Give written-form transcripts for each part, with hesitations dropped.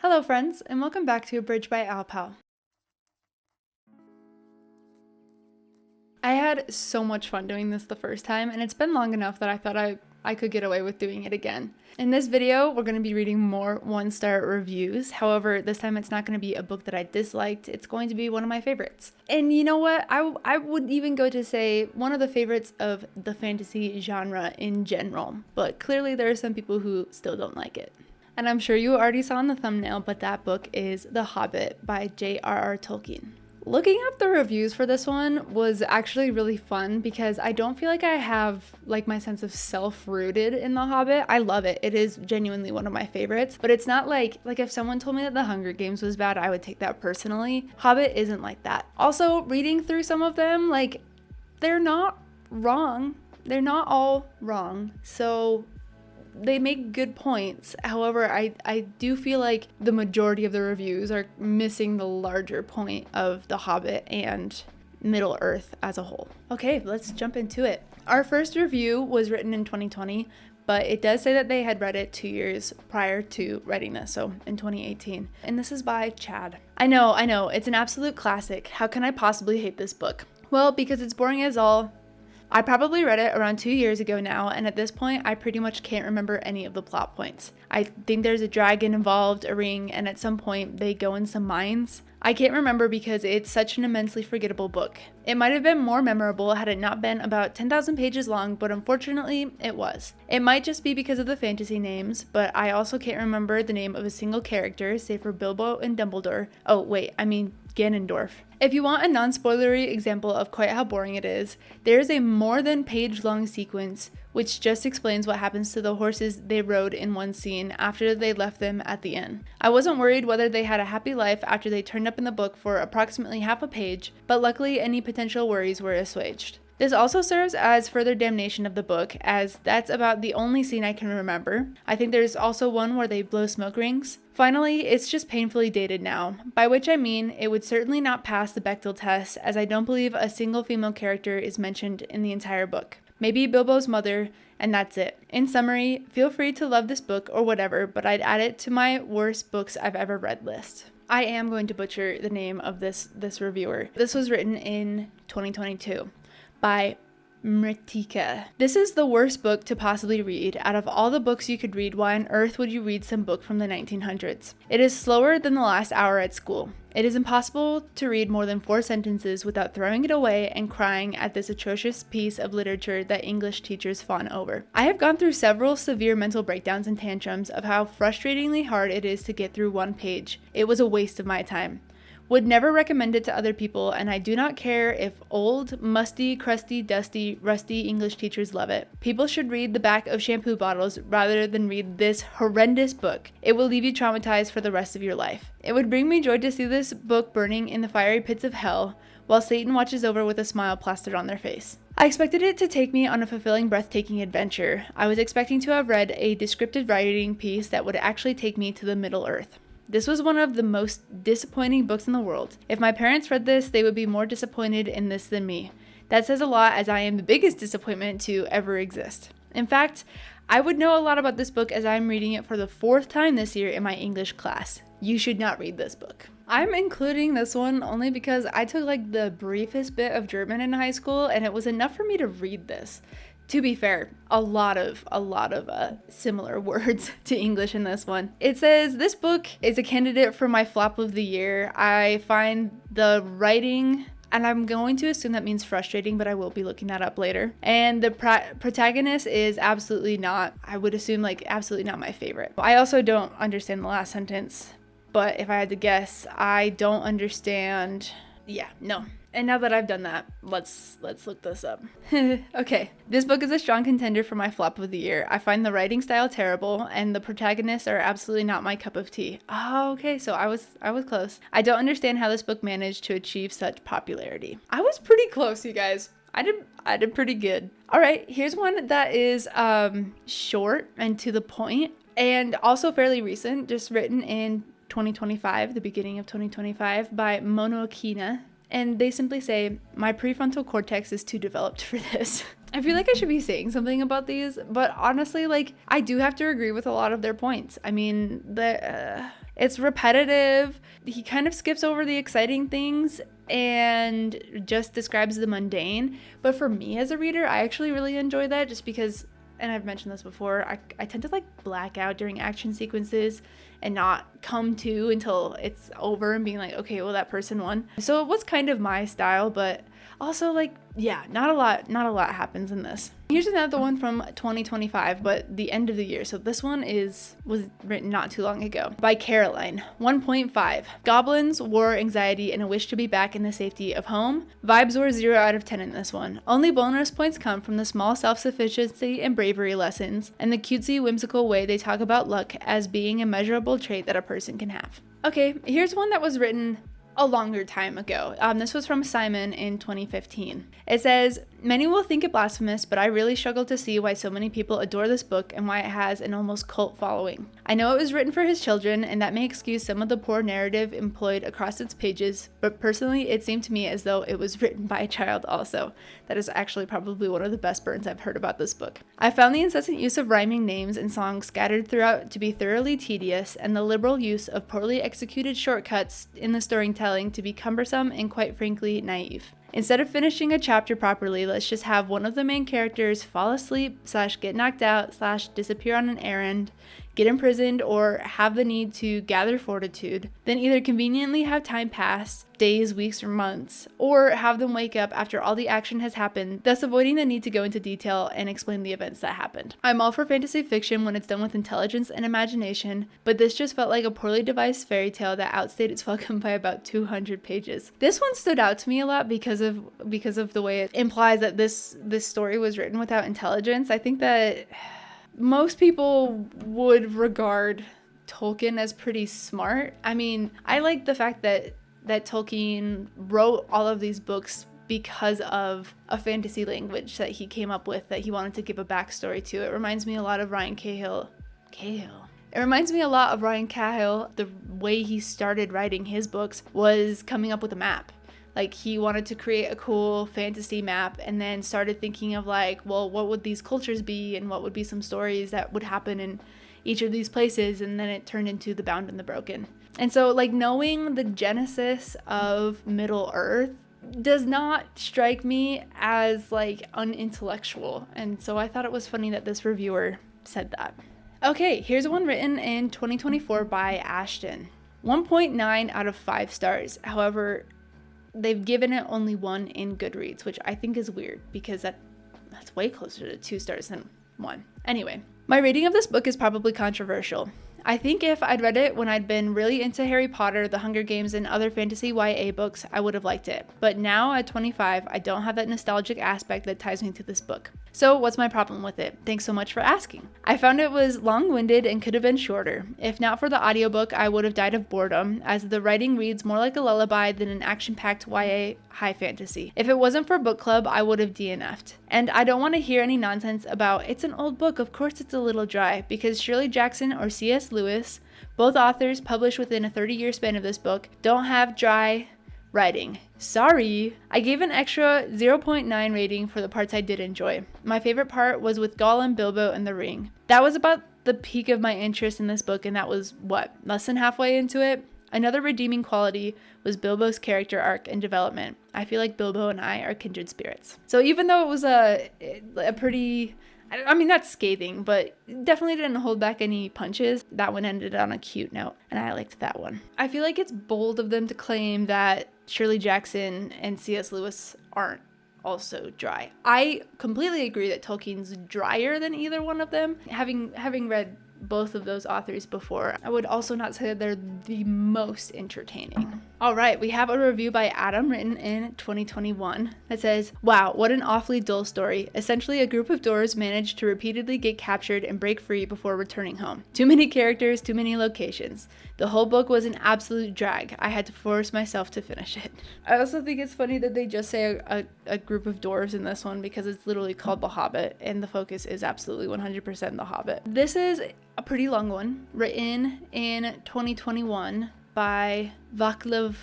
Hello friends, and welcome back to A Bridge by Alpal. I had so much fun doing this the first time, and it's been long enough that I thought I could get away with doing it again. In this video, we're going to be reading more one-star reviews. However, this time it's not going to be a book that I disliked. It's going to be one of my favorites. And you know what? I would even go to say one of the favorites of the fantasy genre in general. But clearly there are some people who still don't like it. And I'm sure you already saw in the thumbnail, but that book is The Hobbit by J.R.R. Tolkien. Looking up the reviews for this one was actually really fun because I don't feel like I have my sense of self rooted in The Hobbit. I love it. It is genuinely one of my favorites, but it's not like if someone told me that The Hunger Games was bad, I would take that personally. Hobbit isn't like that. Also, reading through some of them, they're not wrong. They're not all wrong. So they make good points. However, I do feel like the majority of the reviews are missing the larger point of The Hobbit and Middle Earth as a whole. Okay, let's jump into it. Our first review was written in 2020, but it does say that they had read it 2 years prior to writing this, so in 2018. And this is by Chad. I know, it's an absolute classic. How can I possibly hate this book? Well, because it's boring as all. I probably read it around 2 years ago now, and at this point, I pretty much can't remember any of the plot points. I think there's a dragon involved, a ring, and at some point, they go in some mines. I can't remember because it's such an immensely forgettable book. It might have been more memorable had it not been about 10,000 pages long, but unfortunately, it was. It might just be because of the fantasy names, but I also can't remember the name of a single character, save for Bilbo and Dumbledore. Oh, wait, I mean Ganondorf. If you want a non-spoilery example of quite how boring it is, there is a more than page-long sequence which just explains what happens to the horses they rode in one scene after they left them at the inn. I wasn't worried whether they had a happy life after they turned up in the book for approximately half a page, but luckily any potential worries were assuaged. This also serves as further damnation of the book, as that's about the only scene I can remember. I think there's also one where they blow smoke rings. Finally, it's just painfully dated now, by which I mean it would certainly not pass the Bechdel test, as I don't believe a single female character is mentioned in the entire book. Maybe Bilbo's mother, and that's it. In summary, feel free to love this book or whatever, but I'd add it to my worst books I've ever read list. I am going to butcher the name of this reviewer. This was written in 2022 by Mritika. This is the worst book to possibly read. Out of all the books you could read, why on earth would you read some book from the 1900s? It is slower than the last hour at school. It is impossible to read more than 4 sentences without throwing it away and crying at this atrocious piece of literature that English teachers fawn over. I have gone through several severe mental breakdowns and tantrums of how frustratingly hard it is to get through one page. It was a waste of my time. Would never recommend it to other people, and I do not care if old, musty, crusty, dusty, rusty English teachers love it. People should read the back of shampoo bottles rather than read this horrendous book. It will leave you traumatized for the rest of your life. It would bring me joy to see this book burning in the fiery pits of hell, while Satan watches over with a smile plastered on their face. I expected it to take me on a fulfilling, breathtaking adventure. I was expecting to have read a descriptive writing piece that would actually take me to the Middle Earth. This was one of the most disappointing books in the world. If my parents read this, they would be more disappointed in this than me. That says a lot, as I am the biggest disappointment to ever exist. In fact, I would know a lot about this book as I'm reading it for the 4th time this year in my English class. You should not read this book. I'm including this one only because I took the briefest bit of German in high school, and it was enough for me to read this. To be fair, a lot of similar words to English in this one. It says, this book is a candidate for my flop of the year. I find the writing, and I'm going to assume that means frustrating, but I will be looking that up later. And the protagonist is absolutely not, I would assume absolutely not my favorite. I also don't understand the last sentence, but if I had to guess, I don't understand. Yeah, no. And now that I've done that, let's look this up. Okay, this book is a strong contender for my flop of the year. I find the writing style terrible, and the protagonists are absolutely not my cup of tea. Oh, okay, so I was close. I don't understand how this book managed to achieve such popularity. I was pretty close, you guys. I did pretty good. All right, here's one that is short and to the point, and also fairly recent, just written in 2025, the beginning of 2025, by Mono Akina. And they simply say, my prefrontal cortex is too developed for this. I feel like I should be saying something about these, but honestly, like, I do have to agree with a lot of their points. I mean, it's repetitive. He kind of skips over the exciting things and just describes the mundane. But for me as a reader, I actually really enjoy that just because, and I've mentioned this before, I tend to like black out during action sequences and not come to until it's over and being like, okay, well, that person won. So it was kind of my style, but also, like, yeah, not a lot happens in this. Here's another one from 2025, but the end of the year. So this one was written not too long ago by Caroline. 1.5. Goblins, war, anxiety, and a wish to be back in the safety of home. Vibes were 0 out of 10 in this one. Only bonus points come from the small self-sufficiency and bravery lessons, and the cutesy, whimsical way they talk about luck as being a measurable trait that a person can have. Okay, here's one that was written a longer time ago. This was from Simon in 2015. It says, many will think it blasphemous, but I really struggle to see why so many people adore this book and why it has an almost cult following. I know it was written for his children, and that may excuse some of the poor narrative employed across its pages, but personally, it seemed to me as though it was written by a child also. That is actually probably one of the best burns I've heard about this book. I found the incessant use of rhyming names and songs scattered throughout to be thoroughly tedious, and the liberal use of poorly executed shortcuts in the storytelling to be cumbersome and quite frankly naive. Instead of finishing a chapter properly, let's just have one of the main characters fall asleep / get knocked out / disappear on an errand, get imprisoned, or have the need to gather fortitude, then either conveniently have time pass, days, weeks, or months, or have them wake up after all the action has happened, thus avoiding the need to go into detail and explain the events that happened. I'm all for fantasy fiction when it's done with intelligence and imagination, but this just felt like a poorly devised fairy tale that outstayed its welcome by about 200 pages. This one stood out to me a lot because of the way it implies that this story was written without intelligence. I think that most people would regard Tolkien as pretty smart. I mean, I like the fact that Tolkien wrote all of these books because of a fantasy language that he came up with, that he wanted to give a backstory to. It reminds me a lot of Ryan Cahill. It reminds me a lot of Ryan Cahill. The way he started writing his books was coming up with a map. Like, he wanted to create a cool fantasy map and then started thinking of like, well, what would these cultures be and what would be some stories that would happen in each of these places, and then it turned into The Bound and the Broken. And so, like, knowing the genesis of Middle Earth does not strike me as like unintellectual, and so I thought it was funny that this reviewer said that. Okay, here's one written in 2024 by Ashton. 1.9 out of 5 stars. However, they've given it only 1 in Goodreads, which I think is weird because that's way closer to 2 stars than 1. Anyway, my rating of this book is probably controversial. I think if I'd read it when I'd been really into Harry Potter, The Hunger Games, and other fantasy YA books, I would have liked it. But now at 25, I don't have that nostalgic aspect that ties me to this book. So what's my problem with it? Thanks so much for asking. I found it was long-winded and could have been shorter. If not for the audiobook, I would have died of boredom, as the writing reads more like a lullaby than an action-packed YA high fantasy. If it wasn't for book club, I would have DNF'd. And I don't want to hear any nonsense about it's an old book, of course it's a little dry, because Shirley Jackson or C.S. Lewis, both authors published within a 30-year span of this book, don't have dry writing. Sorry. I gave an extra 0.9 rating for the parts I did enjoy. My favorite part was with Gollum, Bilbo, and the ring. That was about the peak of my interest in this book, and that was, less than halfway into it? Another redeeming quality was Bilbo's character arc and development. I feel like Bilbo and I are kindred spirits. So even though it was a pretty, I mean, not scathing, but definitely didn't hold back any punches, that one ended on a cute note, and I liked that one. I feel like it's bold of them to claim that Shirley Jackson and C.S. Lewis aren't also dry. I completely agree that Tolkien's drier than either one of them. Having read both of those authors before, I would also not say that they're the most entertaining. All right, we have a review by Adam written in 2021 that says, wow, what an awfully dull story. Essentially, a group of dwarves managed to repeatedly get captured and break free before returning home. Too many characters, too many locations. The whole book was an absolute drag. I had to force myself to finish it. I also think it's funny that they just say a group of dwarves in this one, because it's literally called The Hobbit, and the focus is absolutely 100% The Hobbit. This is a pretty long one, written in 2021 by Vaclavkova.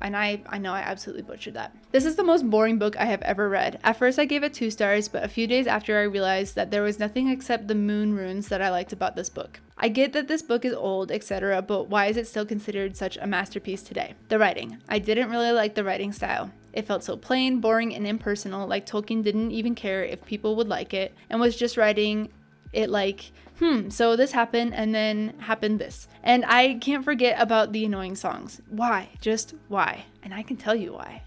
And I know I absolutely butchered that. This is the most boring book I have ever read. At first I gave it 2 stars, but a few days after I realized that there was nothing except the moon runes that I liked about this book. I get that this book is old, etc., but why is it still considered such a masterpiece today? The writing. I didn't really like the writing style. It felt so plain, boring, and impersonal, like Tolkien didn't even care if people would like it, and was just writing it like, so this happened, and then happened this. And I can't forget about the annoying songs. Why? Just why? And I can tell you why.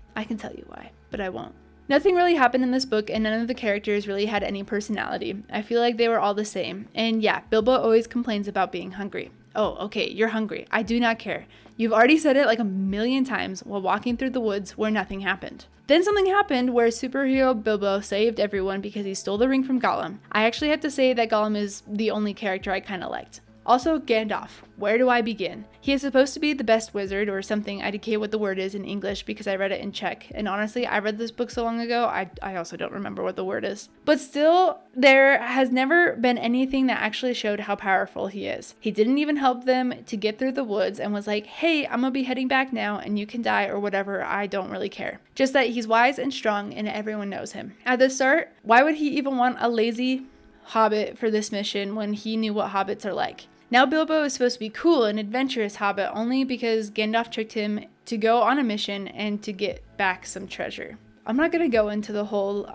But I won't. Nothing really happened in this book, and none of the characters really had any personality. I feel like they were all the same. And yeah, Bilbo always complains about being hungry. Oh, okay, you're hungry. I do not care. You've already said it like 1,000,000 times while walking through the woods where nothing happened. Then something happened where superhero Bilbo saved everyone because he stole the ring from Gollum. I actually have to say that Gollum is the only character I kind of liked. Also, Gandalf. Where do I begin? He is supposed to be the best wizard or something. I decay what the word is in English because I read it in Czech. And honestly, I read this book so long ago, I also don't remember what the word is. But still, there has never been anything that actually showed how powerful he is. He didn't even help them to get through the woods and was like, hey, I'm gonna be heading back now and you can die or whatever, I don't really care. Just that he's wise and strong and everyone knows him. At the start, why would he even want a lazy hobbit for this mission when he knew what hobbits are like? Now Bilbo is supposed to be cool and adventurous hobbit only because Gandalf tricked him to go on a mission and to get back some treasure. I'm not going to go into the whole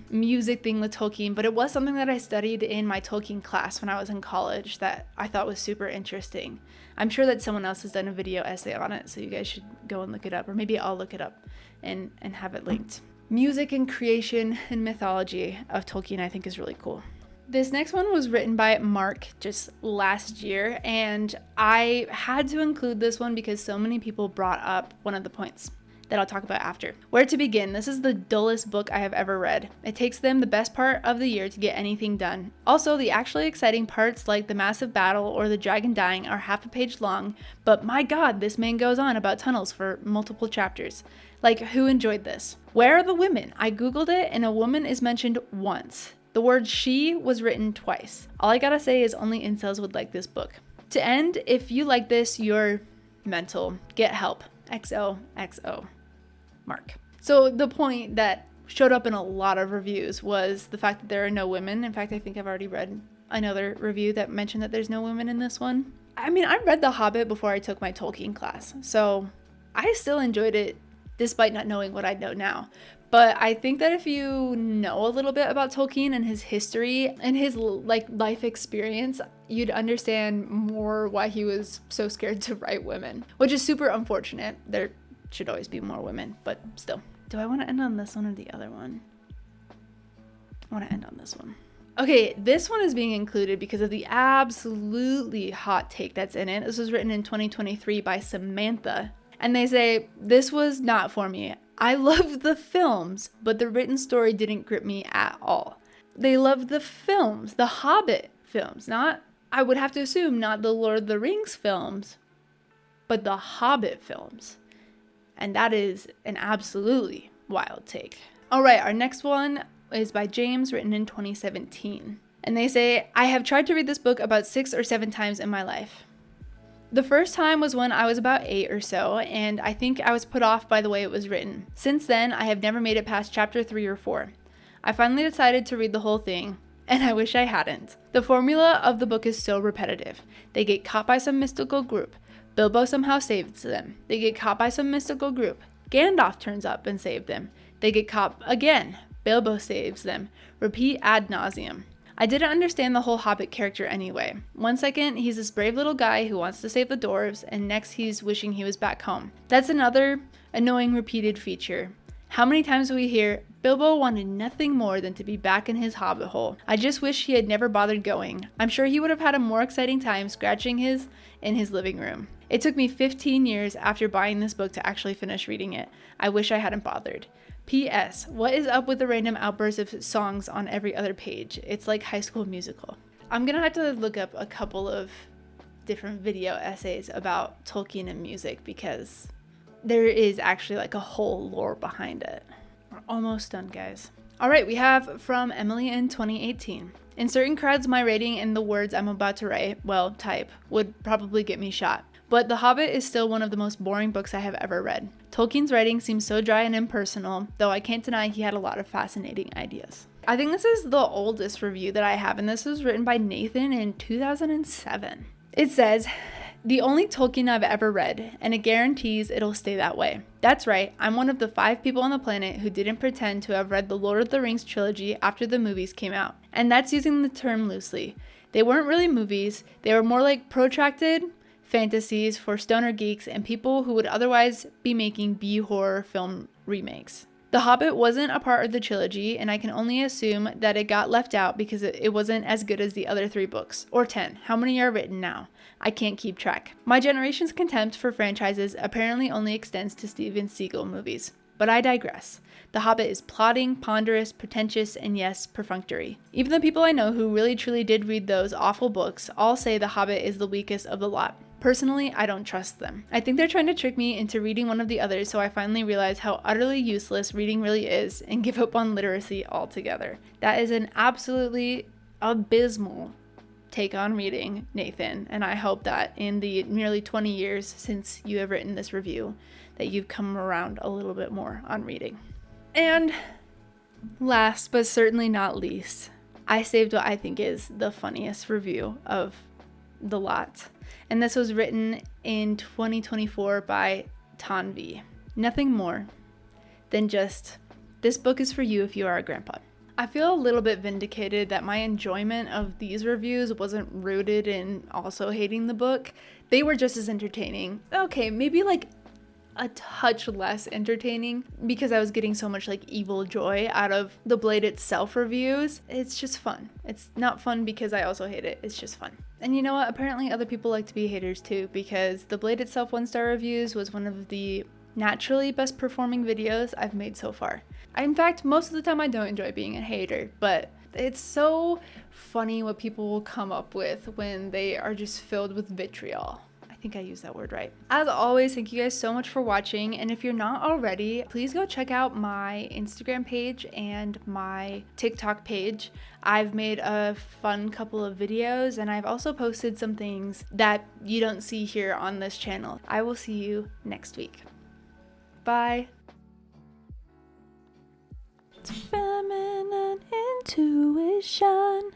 music thing with Tolkien, but it was something that I studied in my Tolkien class when I was in college that I thought was super interesting. I'm sure that someone else has done a video essay on it, so you guys should go and look it up, or maybe I'll look it up and have it linked. Music and creation and mythology of Tolkien I think is really cool. This next one was written by Mark just last year, and I had to include this one because so many people brought up one of the points that I'll talk about after. Where to begin? This is the dullest book I have ever read. It takes them the best part of the year to get anything done. Also, the actually exciting parts like the massive battle or the dragon dying are half a page long, but my god, this man goes on about tunnels for multiple chapters. Like, who enjoyed this? Where are the women? I googled it and a woman is mentioned once. The word she was written twice. All I gotta say is only incels would like this book. To end, if you like this, you're mental. Get help. XOXO. Mark. So the point that showed up in a lot of reviews was the fact that there are no women. In fact, I think I've already read another review that mentioned that there's no women in this one. I mean, I read The Hobbit before I took my Tolkien class, so I still enjoyed it despite not knowing what I know now. But I think that if you know a little bit about Tolkien and his history and his life experience, you'd understand more why he was so scared to write women, which is super unfortunate. There should always be more women, but still. Do I want to end on this one or the other one? I want to end on this one. Okay, this one is being included because of the absolutely hot take that's in it. This was written in 2023 by Samantha. And they say, this was not for me. I loved the films, but the written story didn't grip me at all. They loved the films, the Hobbit films, not, I would have to assume, not the Lord of the Rings films, but the Hobbit films. And that is an absolutely wild take. All right, our next one is by James, written in 2017. And they say, I have tried to read this book about 6 or 7 times in my life. The first time was when I was about 8 or so, and I think I was put off by the way it was written. Since then, I have never made it past chapter 3 or 4. I finally decided to read the whole thing, and I wish I hadn't. The formula of the book is so repetitive. They get caught by some mystical group. Bilbo somehow saves them. They get caught by some mystical group. Gandalf turns up and saves them. They get caught again. Bilbo saves them. Repeat ad nauseum. I didn't understand the whole Hobbit character anyway. One second, he's this brave little guy who wants to save the dwarves, and next he's wishing he was back home. That's another annoying repeated feature. How many times do we hear, Bilbo wanted nothing more than to be back in his hobbit hole. I just wish he had never bothered going. I'm sure he would have had a more exciting time scratching in his living room. It took me 15 years after buying this book to actually finish reading it. I wish I hadn't bothered. P.S. What is up with the random outbursts of songs on every other page? It's like High School Musical. I'm gonna have to look up a couple of different video essays about Tolkien and music because there is actually like a whole lore behind it. We're almost done, guys. All right, we have from Emily in 2018. In certain crowds, my rating and the words I'm about to write, well, type, would probably get me shot. But The Hobbit is still one of the most boring books I have ever read. Tolkien's writing seems so dry and impersonal, though I can't deny he had a lot of fascinating ideas. I think this is the oldest review that I have, and this was written by Nathan in 2007. It says, "The only Tolkien I've ever read, and it guarantees it'll stay that way. That's right, I'm one of the 5 people on the planet who didn't pretend to have read the Lord of the Rings trilogy after the movies came out. And that's using the term loosely. They weren't really movies, they were more like protracted fantasies for stoner geeks and people who would otherwise be making B-horror film remakes. The Hobbit wasn't a part of the trilogy, and I can only assume that it got left out because it wasn't as good as the other 3 books. Or 10. How many are written now? I can't keep track. My generation's contempt for franchises apparently only extends to Steven Seagal movies. But I digress. The Hobbit is plodding, ponderous, pretentious, and yes, perfunctory. Even the people I know who really truly did read those awful books all say The Hobbit is the weakest of the lot. Personally, I don't trust them. I think they're trying to trick me into reading one of the others, so I finally realize how utterly useless reading really is and give up on literacy altogether." That is an absolutely abysmal take on reading, Nathan, and I hope that in the nearly 20 years since you have written this review, that you've come around a little bit more on reading. And last but certainly not least, I saved what I think is the funniest review of the lot. And this was written in 2024 by Tanvi. Nothing more than just, "This book is for you if you are a grandpa." I feel a little bit vindicated that my enjoyment of these reviews wasn't rooted in also hating the book. They were just as entertaining. Okay, maybe like a touch less entertaining because I was getting so much like evil joy out of the Blade itself reviews. It's just fun. It's not fun because I also hate it. It's just fun. And you know what? Apparently other people like to be haters too, because the Blade itself 1-star reviews was one of the naturally best performing videos I've made so far. In fact, most of the time I don't enjoy being a hater, but it's so funny what people will come up with when they are just filled with vitriol. I think I used that word right. As always, thank you guys so much for watching, and if you're not already, please go check out my Instagram page and my TikTok page. I've made a fun couple of videos, and I've also posted some things that you don't see here on this channel. I will see you next week. Bye. It's feminine intuition.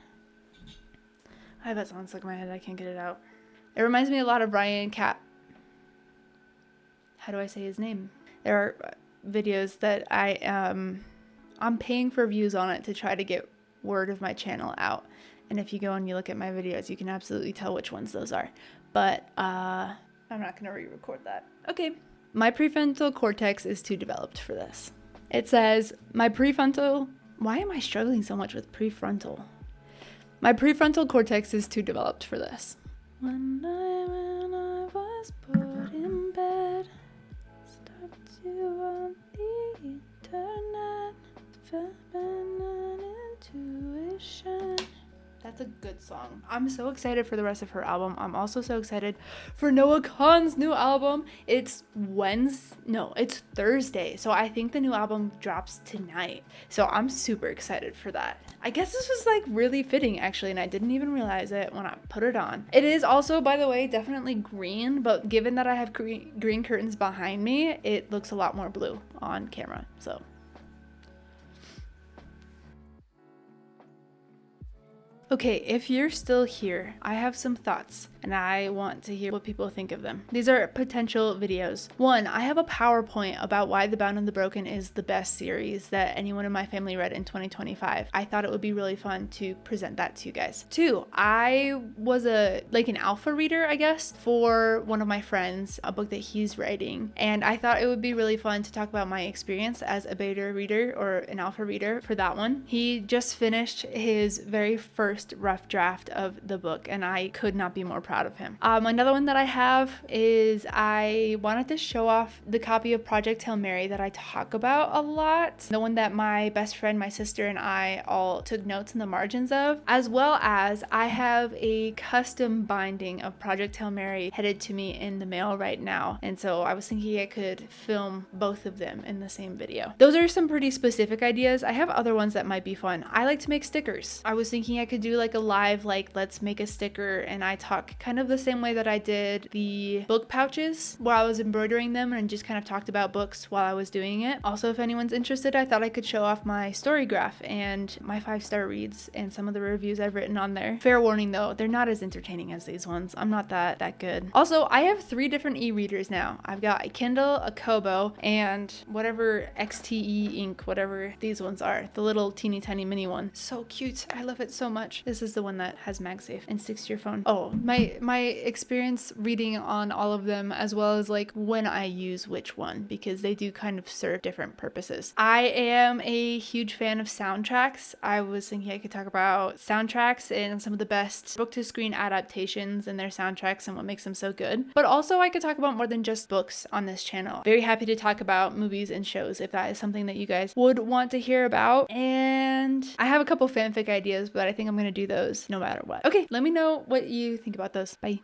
I have that song stuck in my head. I can't get it out. It reminds me a lot of Ryan Cat. How do I say his name? There are videos that I'm paying for views on it to try to get word of my channel out. And if you go and you look at my videos, you can absolutely tell which ones those are. But I'm not going to re-record that. Okay. My prefrontal cortex is too developed for this. It says, my prefrontal... Why am I struggling so much with prefrontal? My prefrontal cortex is too developed for this. One night when I was put in bed, stuck to on the internet, feminine intuition. That's a good song. I'm so excited for the rest of her album. I'm also so excited for Noah Kahan's new album. It's Thursday. So I think the new album drops tonight. So I'm super excited for that. I guess this was like really fitting actually, and I didn't even realize it when I put it on. It is also, by the way, definitely green, but given that I have green curtains behind me, it looks a lot more blue on camera. So okay, if you're still here, I have some thoughts and I want to hear what people think of them. These are potential videos. 1, I have a PowerPoint about why The Bound and the Broken is the best series that anyone in my family read in 2025. I thought it would be really fun to present that to you guys. 2, I was an alpha reader, I guess, for one of my friends, a book that he's writing. And I thought it would be really fun to talk about my experience as a beta reader or an alpha reader for that one. He just finished his very first rough draft of the book, and I could not be more proud proud of him. Another one that I have is I wanted to show off the copy of Project Hail Mary that I talk about a lot. The one that my best friend, my sister, and I all took notes in the margins of, as well as I have a custom binding of Project Hail Mary headed to me in the mail right now. And so I was thinking I could film both of them in the same video. Those are some pretty specific ideas. I have other ones that might be fun. I like to make stickers. I was thinking I could do like a live, like, let's make a sticker, and I talk kind of the same way that I did the book pouches while I was embroidering them, and just kind of talked about books while I was doing it. Also, if anyone's interested, I thought I could show off my story graph and my 5-star reads and some of the reviews I've written on there. Fair warning though, they're not as entertaining as these ones. I'm not that good. Also, I have 3 different e-readers now. I've got a Kindle, a Kobo, and whatever XTE ink, whatever these ones are. The little teeny tiny mini one. So cute. I love it so much. This is the one that has MagSafe and sticks to your phone. Oh, my experience reading on all of them, as well as like when I use which one, because they do kind of serve different purposes. I am a huge fan of soundtracks. I was thinking I could talk about soundtracks and some of the best book to screen adaptations and their soundtracks and what makes them so good. But also I could talk about more than just books on this channel. Very happy to talk about movies and shows if that is something that you guys would want to hear about. And I have a couple fanfic ideas, but I think I'm gonna do those no matter what. Okay, let me know what you think about those. Bye.